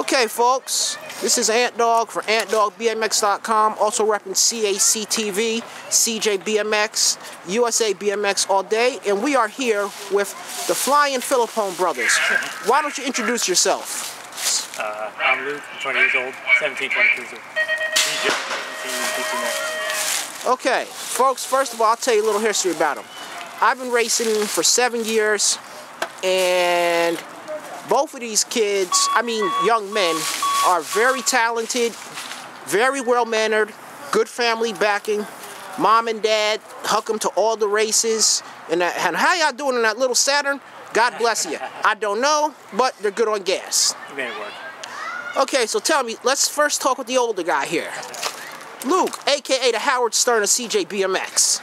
Okay, folks, this is Ant Dog for AntDogBMX.com, also repping CACTV, CJ BMX, USA BMX all day, and we are here with the Flying Filippone Brothers. Why don't you introduce yourself? I'm Luke, I'm 20 years old, 1720 cruiser. Okay, folks, first of all, I'll tell you a little history about them. I've been racing for 7 years, and both of these kids, young men, are very talented, very well-mannered, good family backing. Mom and dad hook them to all the races. And how y'all doing in that little Saturn? God bless you. I don't know, but they're good on gas. You made it work. Okay, so tell me, let's first talk with the older guy here. Luke, a.k.a. the Howard Stern of CJ BMX.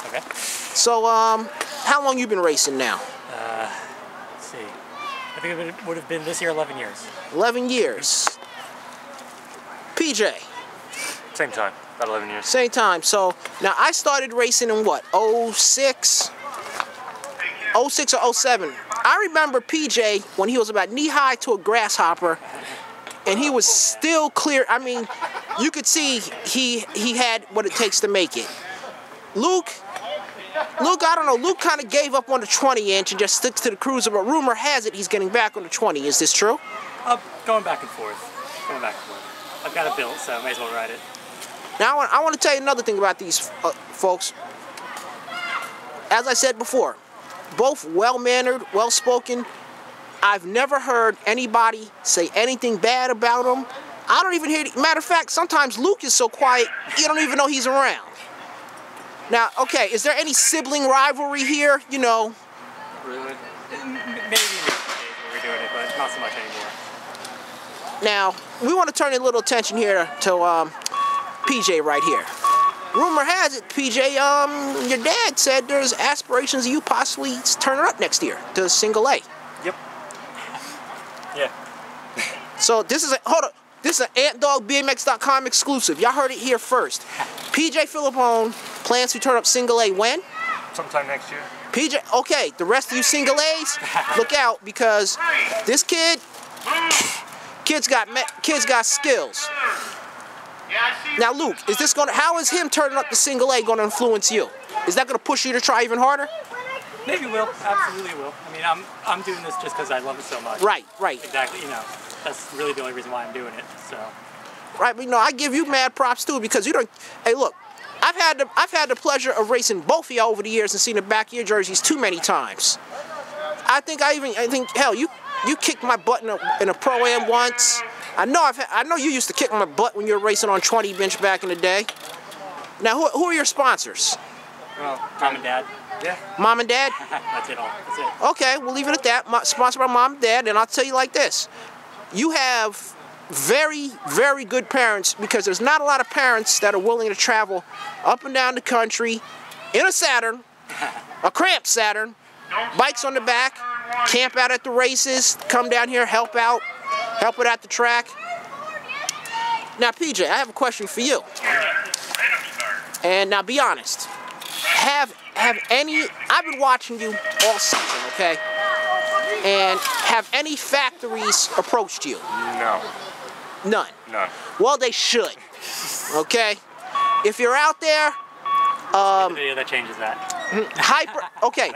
Okay. So, how long you been racing now? Let's see. I think it would have been this year 11 years. 11 years. PJ? Same time, about 11 years. Same time. So, now I started racing in what, 06? 06 or 07. I remember PJ when he was about knee-high to a grasshopper, and he was still clear. I mean, you could see he had what it takes to make it. Luke, I don't know, Luke kind of gave up on the 20-inch and just sticks to the cruiser, but rumor has it he's getting back on the 20. Is this true? Going back and forth. Going back and forth. I've got it built, so I may as well ride it. Now, I want to tell you another thing about these folks. As I said before, both well-mannered, well-spoken. I've never heard anybody say anything bad about them. I don't even hear, matter of fact, sometimes Luke is so quiet, you don't even know he's around. Now, okay, is there any sibling rivalry here? You know? Really? Maybe in the days when we were doing it, but not so much anymore. Now, we want to turn a little attention here to PJ right here. Rumor has it, PJ, your dad said there's aspirations of you possibly turning up next year to single A. Yep. Yeah. So this is this is an AntDogBMX.com exclusive. Y'all heard it here first. PJ Filippone plans to turn up single A when? Sometime next year. PJ, okay, the rest of you single A's, look out, because this kid's got skills. Now, Luke, how is him turning up the single A gonna influence you? Is that gonna push you to try even harder? Maybe will, absolutely will. I mean, I'm doing this just because I love it so much. Right. Exactly, you know, that's really the only reason why I'm doing it, so. Right, but I give you mad props too, because you don't, hey look, I've had the pleasure of racing both of y'all over the years and seen the back of your jerseys too many times. I think hell, you kicked my butt in a Pro-Am once. I know you used to kick my butt when you were racing on 20 bench back in the day. Now, who are your sponsors? Well, Mom and Dad. Yeah. Mom and Dad? That's it all. That's it. Okay, we'll leave it at that. Sponsored by Mom and Dad, and I'll tell you like this. You have very, very good parents, because there's not a lot of parents that are willing to travel up and down the country in a Saturn, a cramped Saturn, bikes on the back, camp out at the races, come down here, help it at the track. Now, PJ, I have a question for you. And now, be honest. I've been watching you all season, okay? And have any factories approached you? No. None? None. Well, they should, okay? If you're out there, the video that changes that. Hyper, okay.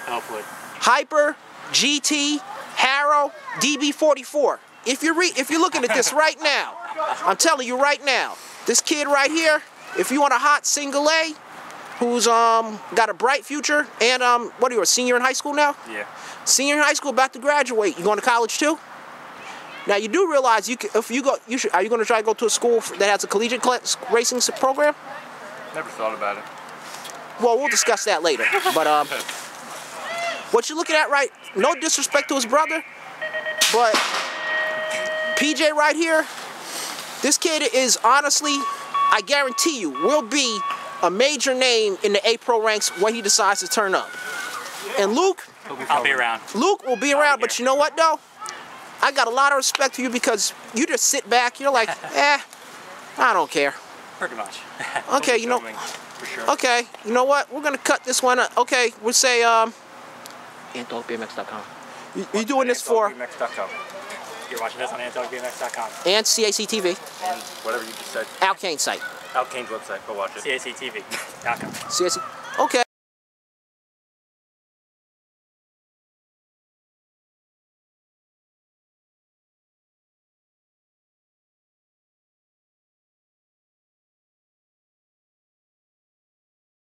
Hopefully. Hyper, GT, Harrow, DB44. If you're looking at this right now, I'm telling you right now, this kid right here, if you want a hot single A, who's got a bright future, and what are you, a senior in high school now? Yeah. Senior in high school, about to graduate. You going to college too? Now you do realize are you going to try to go to a school that has a collegiate racing program? Never thought about it. Well, we'll discuss that later. But what you're looking at, right? No disrespect to his brother, but PJ right here, this kid is honestly, I guarantee you, will be a major name in the A-Pro ranks when he decides to turn up. And Luke, I'll be around. Luke will be around, but you know what though? I got a lot of respect for you, because you just sit back, you're like, I don't care. Pretty much. Okay, you know, for sure. okay, you know what? We're gonna cut this one. Okay, we'll say AntDogBMX.com. You doing this for? AntDogBMX.com. You're watching this on AntelGameX.com. And CACTV. And whatever you just said. Al Kane's site. Al Kane's website. Go watch it. CACTV.com. CAC. Okay.